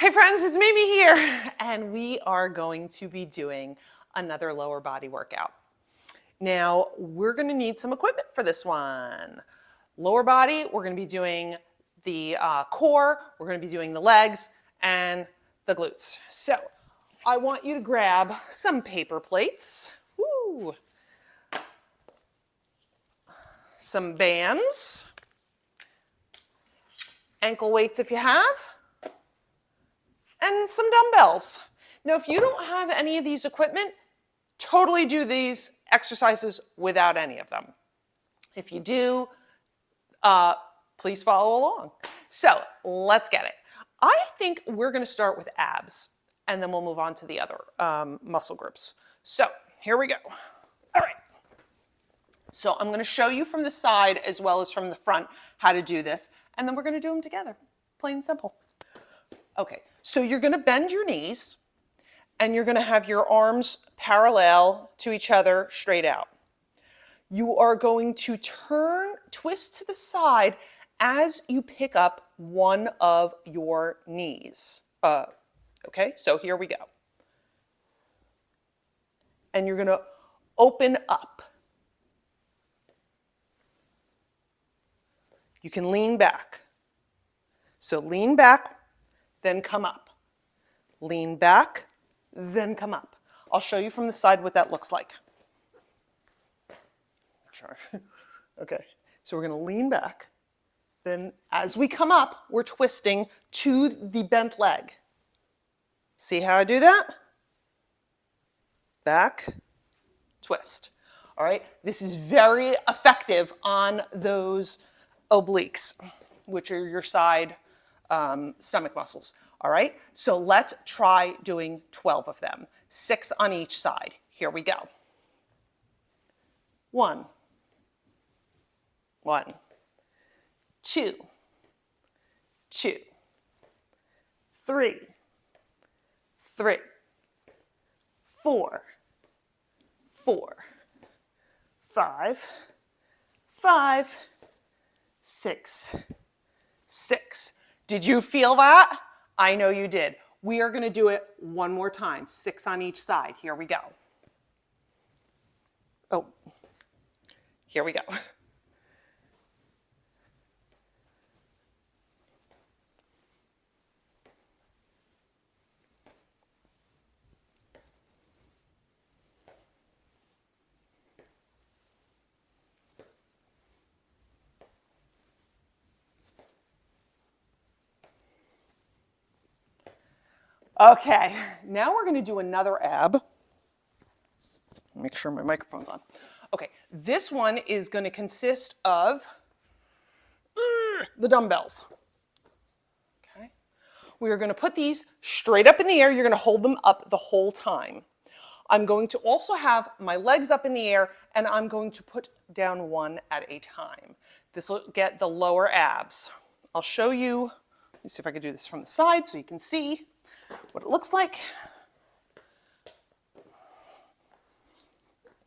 Hey friends, it's Mimi here, and we are going to be doing another lower body workout. Now, we're going to need some equipment for this one. Lower body, we're going to be doing the core, we're going to be doing the legs, and the glutes. So, I want you to grab some paper plates, woo, some bands, ankle weights if you have, and some dumbbells. Now, if you don't have any of these equipment, totally do these exercises without any of them. If you do, please follow along. So let's get it. I think we're going to start with abs, and then we'll move on to the other muscle groups. So here we go. All right. So I'm going to show you from the side as well as from the front how to do this, and then we're going to do them together, plain and simple. Okay, so you're going to bend your knees, and you're going to have your arms parallel to each other, straight out. You are going to twist to the side as you pick up one of your knees. Okay, so here we go. And you're going to open up. You can lean back. So lean back, then come up. Lean back, then come up. I'll show you from the side what that looks like. Sure. Okay, so we're going to lean back. Then as we come up, we're twisting to the bent leg. See how I do that? Back, twist. All right, this is very effective on those obliques, which are your side stomach muscles. All right, so let's try doing 12 of them, 6 on each side. Here we go. 1, 2, 3, 4, 5, 6. Did you feel that? I know you did. We are going to do it one more time, 6 on each side. Here we go. Oh, here we go. Okay, now we're going to do another ab. Make sure my microphone's on. Okay, this one is going to consist of the dumbbells. Okay, we are going to put these straight up in the air. You're going to hold them up the whole time. I'm going to also have my legs up in the air, and I'm going to put down one at a time. This will get the lower abs. I'll show you. Let me see if I can do this from the side so you can see what it looks like.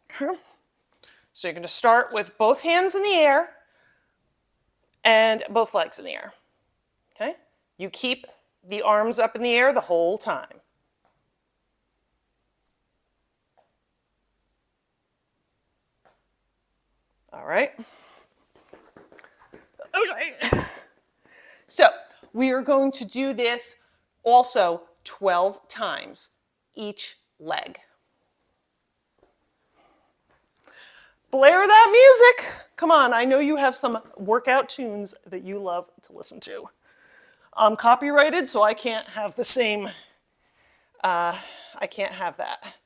Okay. So you're going to start with both hands in the air and both legs in the air. Okay? You keep the arms up in the air the whole time. All right. Okay. So we are going to do this also 12 times each leg. Blare that music. Come on, I know you have some workout tunes that you love to listen to. I'm copyrighted, so I can't have the same, I can't have that.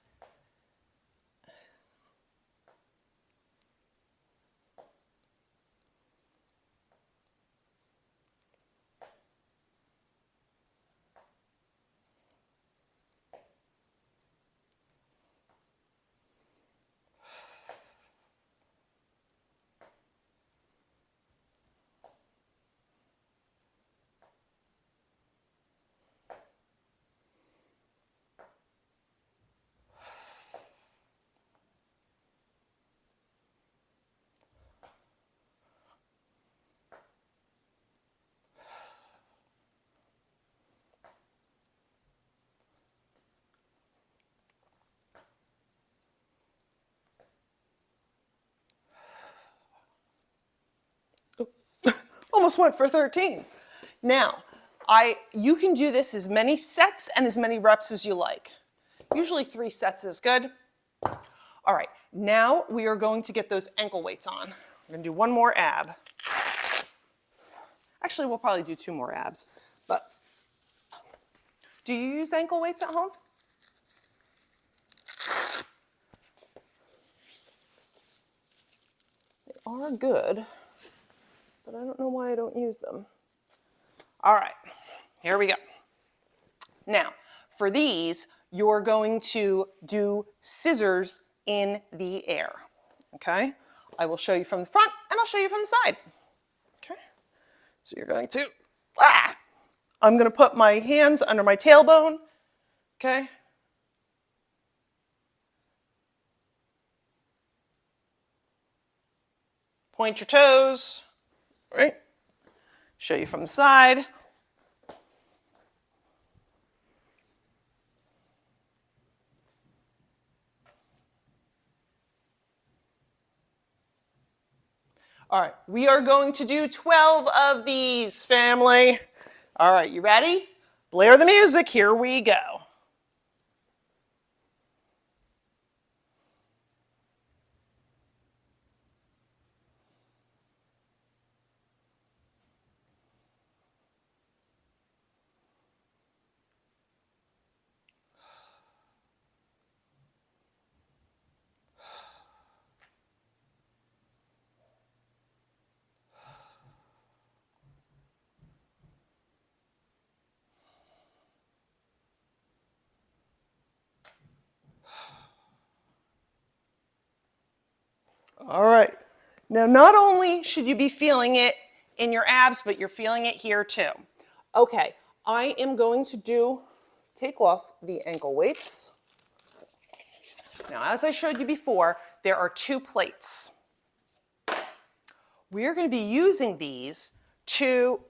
almost went for 13. Now, you can do this as many sets and as many reps as you like. Usually 3 sets is good. All right, now we are going to get those ankle weights on. We're gonna do 1 more ab. Actually, we'll probably do 2 more abs, but do you use ankle weights at home? They are good, but I don't know why I don't use them. All right, here we go. Now, for these, you're going to do scissors in the air, okay? I will show you from the front and I'll show you from the side, okay? So you're going to, I'm gonna put my hands under my tailbone, okay? Point your toes, right? Show you from the side. All right, we are going to do 12 of these, family. All right, you ready? Blare the music, here we go. All right. Now, not only should you be feeling it in your abs, but you're feeling it here too. Okay, I am going to take off the ankle weights. Now, as I showed you before, there are 2 plates. We're going to be using these to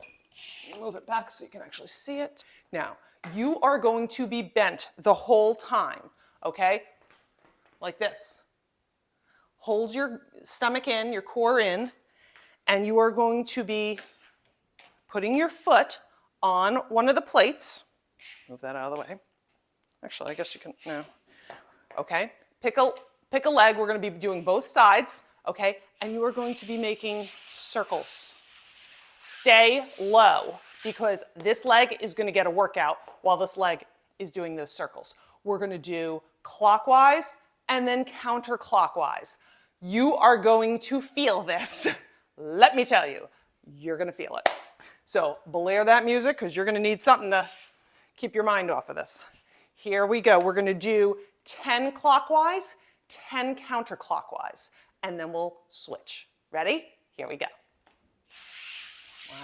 move it back so you can actually see it. Now, you are going to be bent the whole time, okay? Like this. Hold your stomach in, your core in, and you are going to be putting your foot on one of the plates. Move that out of the way. Actually, I guess you can, no. Okay, pick a leg. We're going to be doing both sides, okay? And you are going to be making circles. Stay low because this leg is going to get a workout while this leg is doing those circles. We're going to do clockwise and then counterclockwise. You are going to feel this. Let me tell you, you're going to feel it. So blare that music because you're going to need something to keep your mind off of this. Here we go. We're going to do 10 clockwise, 10 counterclockwise, and then we'll switch. Ready? Here we go. 1.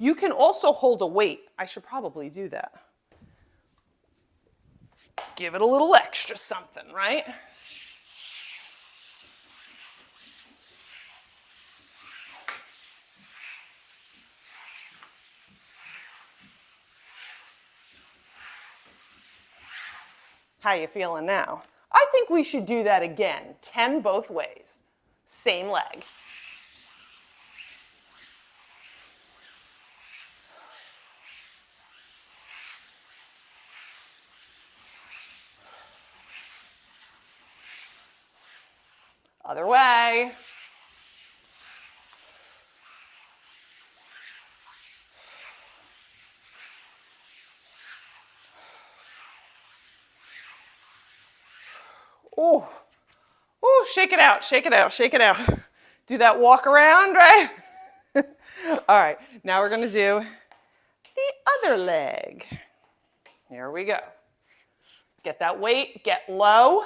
You can also hold a weight. I should probably do that. Give it a little extra something, right? How you feeling now? I think we should do that again. 10 both ways. Same leg. Other way. Oh, oh, shake it out, shake it out, shake it out. Do that walk around, right? All right, now we're gonna do the other leg. Here we go. Get that weight, get low.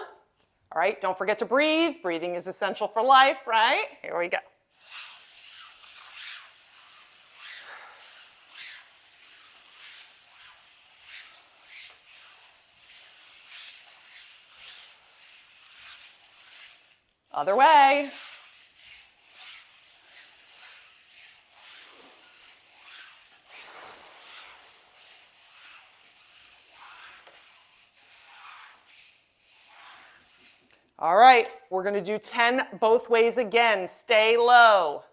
All right, don't forget to breathe. Breathing is essential for life, right? Here we go. Other way. All right, we're going to do 10 both ways again. Stay low.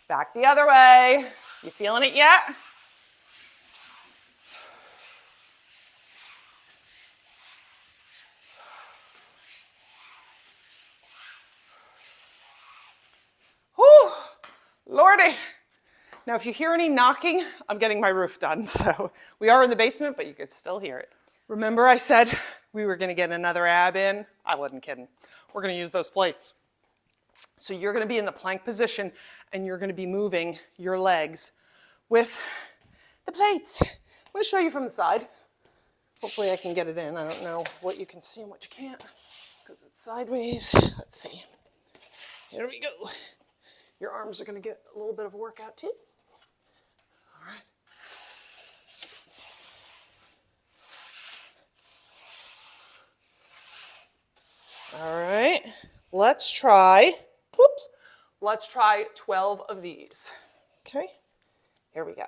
Back the other way. You feeling it yet? Whew, Lordy. Now, if you hear any knocking, I'm getting my roof done. So we are in the basement, but you could still hear it. Remember I said we were going to get another ab in? I wasn't kidding. We're going to use those plates. So you're going to be in the plank position, and you're going to be moving your legs with the plates. I'm going to show you from the side. Hopefully I can get it in. I don't know what you can see and what you can't because it's sideways. Let's see. Here we go. Your arms are going to get a little bit of a workout too. All right. All right. Let's try, let's try 12 of these. Okay. Here we go.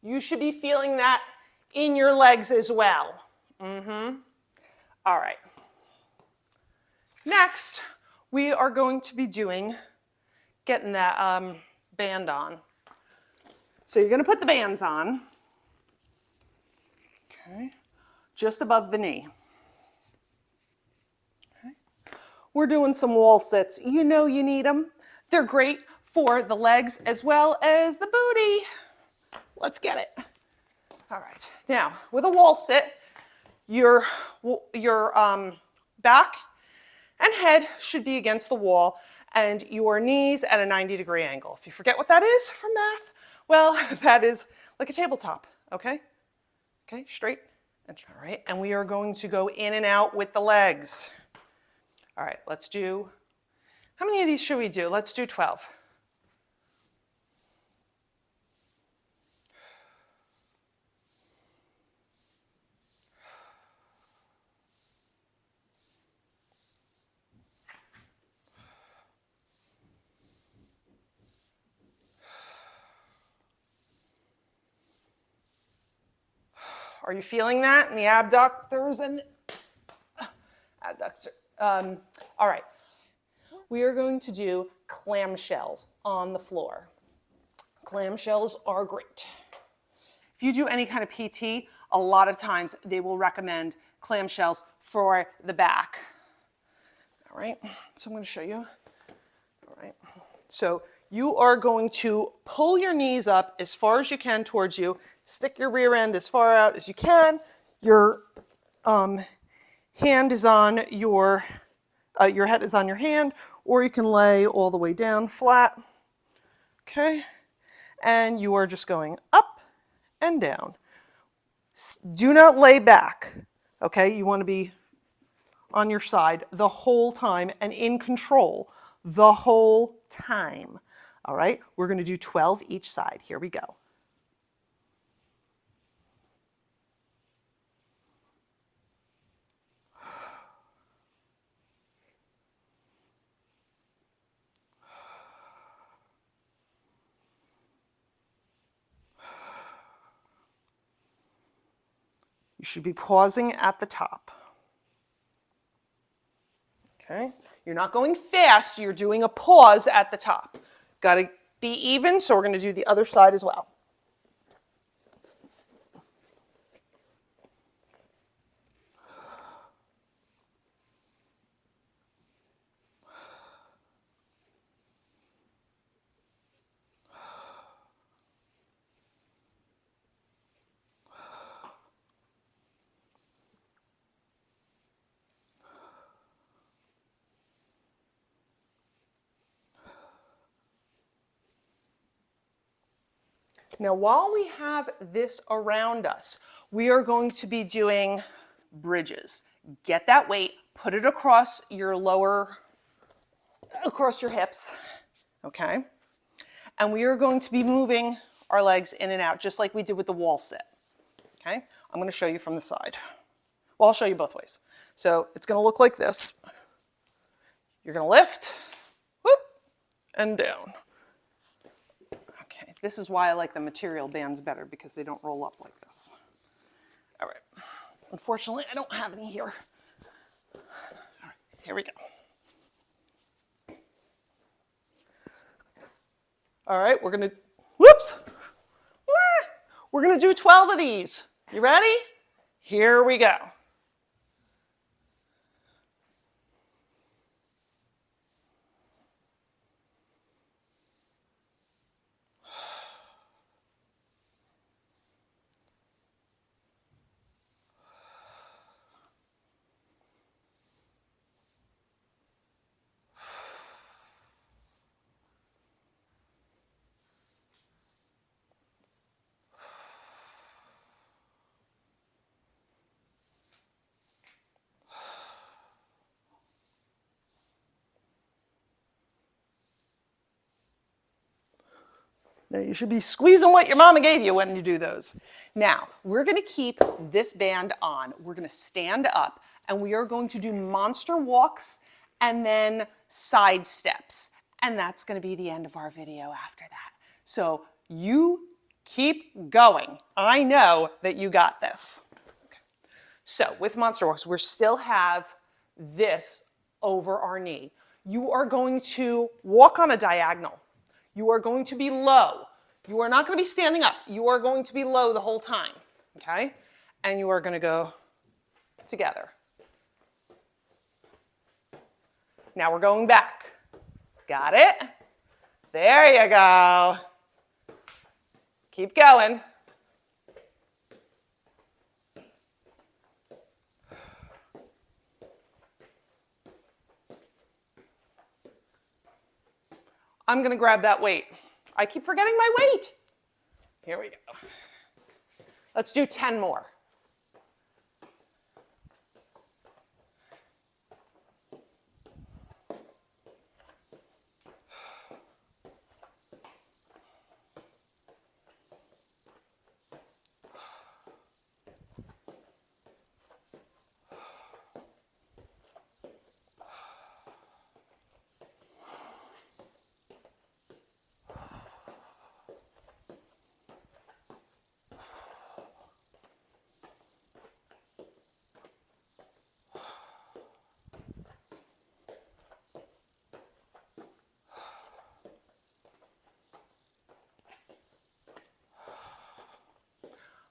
You should be feeling that in your legs as well. All right. Next, we are going to be getting that band on. So you're going to put the bands on, okay, just above the knee. Okay. We're doing some wall sits. You know you need them. They're great for the legs as well as the booty. Let's get it. All right. Now, with a wall sit, your back and head should be against the wall and your knees at a 90-degree angle. If you forget what that is from math, well, that is like a tabletop, okay? Okay, straight. All right, and we are going to go in and out with the legs. All right, let's do, how many of these should we do? Let's do 12. Are you feeling that in the abductors and adductors? All right, we are going to do clamshells on the floor. Clamshells are great. If you do any kind of PT, a lot of times they will recommend clamshells for the back. All right, so I'm going to show you. All right, so you are going to pull your knees up as far as you can towards you. Stick your rear end as far out as you can. Your hand is on your head is on your hand, or you can lay all the way down flat. Okay, and you are just going up and down. Do not lay back. Okay, you want to be on your side the whole time and in control the whole time. All right, we're going to do 12 each side. Here we go. You should be pausing at the top. Okay, you're not going fast, you're doing a pause at the top. Got to be even, so we're going to do the other side as well. Now, while we have this around us, we are going to be doing bridges. Get that weight, put it across your across your hips, okay? And we are going to be moving our legs in and out, just like we did with the wall sit, okay? I'm gonna show you from the side. Well, I'll show you both ways. So it's gonna look like this. You're gonna lift, whoop, and down. Okay, this is why I like the material bands better, because they don't roll up like this. All right, unfortunately, I don't have any here. All right, here we go. All right, we're gonna, whoops! We're gonna do 12 of these. You ready? Here we go. Now you should be squeezing what your mama gave you when you do those. Now, we're gonna keep this band on. We're gonna stand up and we are going to do monster walks and then side steps. And that's gonna be the end of our video after that. So you keep going. I know that you got this. Okay. So with monster walks, we still have this over our knee. You are going to walk on a diagonal. You are going to be low. You are not going to be standing up. You are going to be low the whole time, okay? And you are going to go together. Now we're going back. Got it? There you go. Keep going. I'm going to grab that weight. I keep forgetting my weight. Here we go. Let's do 10 more.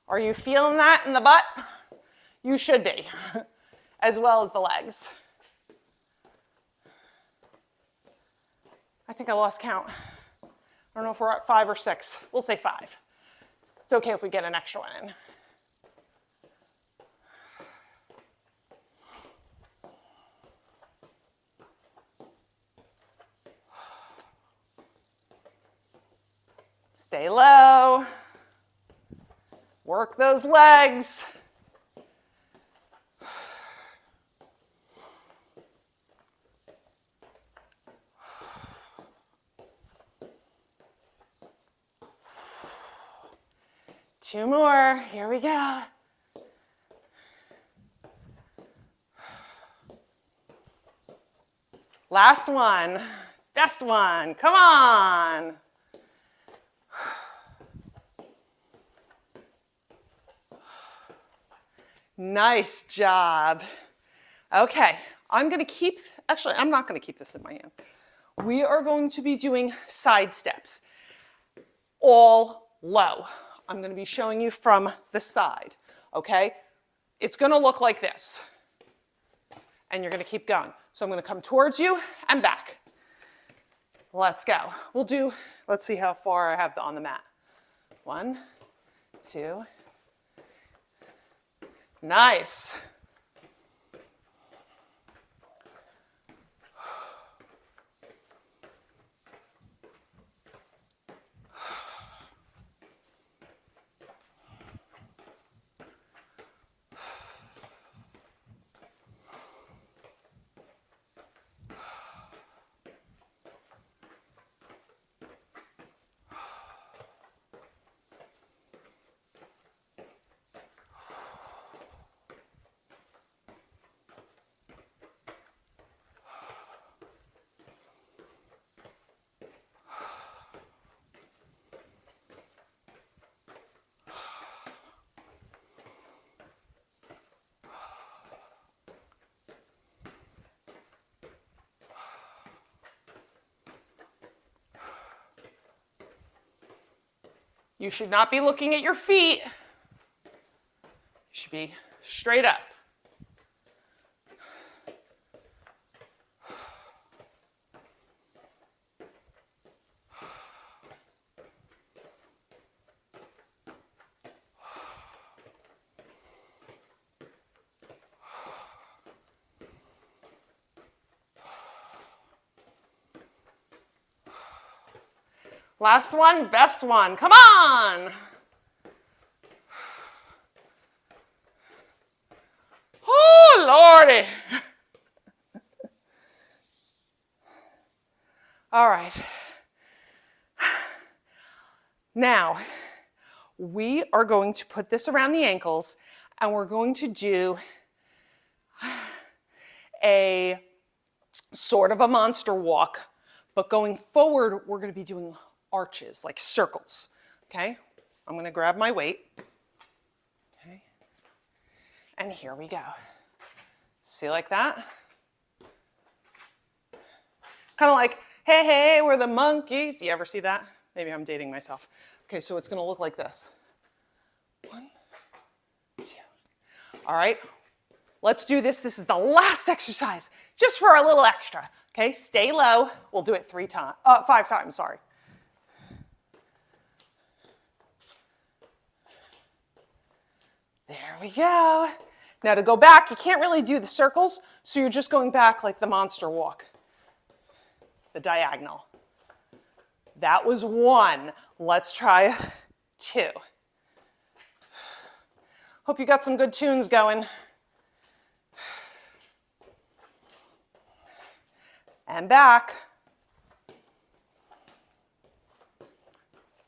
Are you feeling that in the butt? You should be, as well as the legs. I think I lost count. I don't know if we're at 5 or 6. We'll say 5. It's okay if we get an extra one in. Stay low. Work those legs. Two more. Here we go. Last one. Best one. Come on. Nice job. Okay, I'm not gonna keep this in my hand. We are going to be doing side steps, all low. I'm gonna be showing you from the side, okay? It's gonna look like this, and you're gonna keep going. So I'm gonna come towards you and back. Let's go. Let's see how far I have on the mat. 1, 2, nice. You should not be looking at your feet. You should be straight up. Last one, best one. Come on. Oh, Lordy. All right. Now, we are going to put this around the ankles and we're going to do a sort of a monster walk, but going forward, we're going to be doing arches, like circles, okay? I'm going to grab my weight, okay? And here we go. See, like that? Kind of like, hey, hey, we're the monkeys. You ever see that? Maybe I'm dating myself. Okay, so it's going to look like this. 1, 2. All right, let's do this. This is the last exercise, just for a little extra. Okay, stay low. We'll do it 5 times, sorry. There we go. Now to go back, you can't really do the circles, so you're just going back like the monster walk, the diagonal. That was 1. Let's try 2. Hope you got some good tunes going. And back.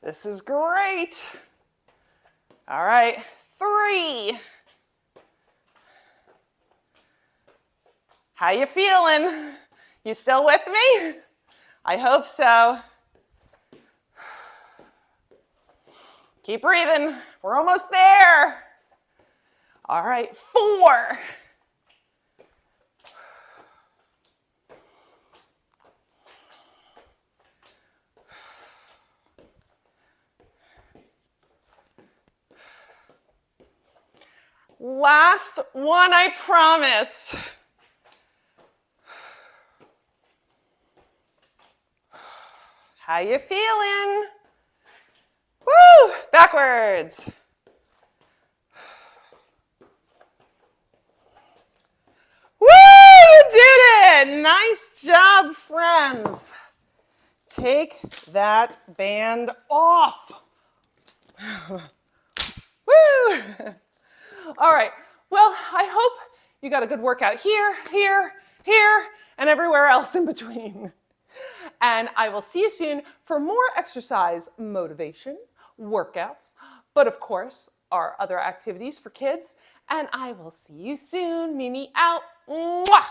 This is great. All right, 3. How you feeling? You still with me? I hope so. Keep breathing. We're almost there. All right, 4. Last one, I promise. How you feeling? Woo! Backwards. Woo! You did it! Nice job, friends. Take that band off. Woo! All right, well, I hope you got a good workout here, here, here, and everywhere else in between. And I will see you soon for more exercise motivation, workouts, but of course, our other activities for kids. And I will see you soon. Mimi out. Mwah!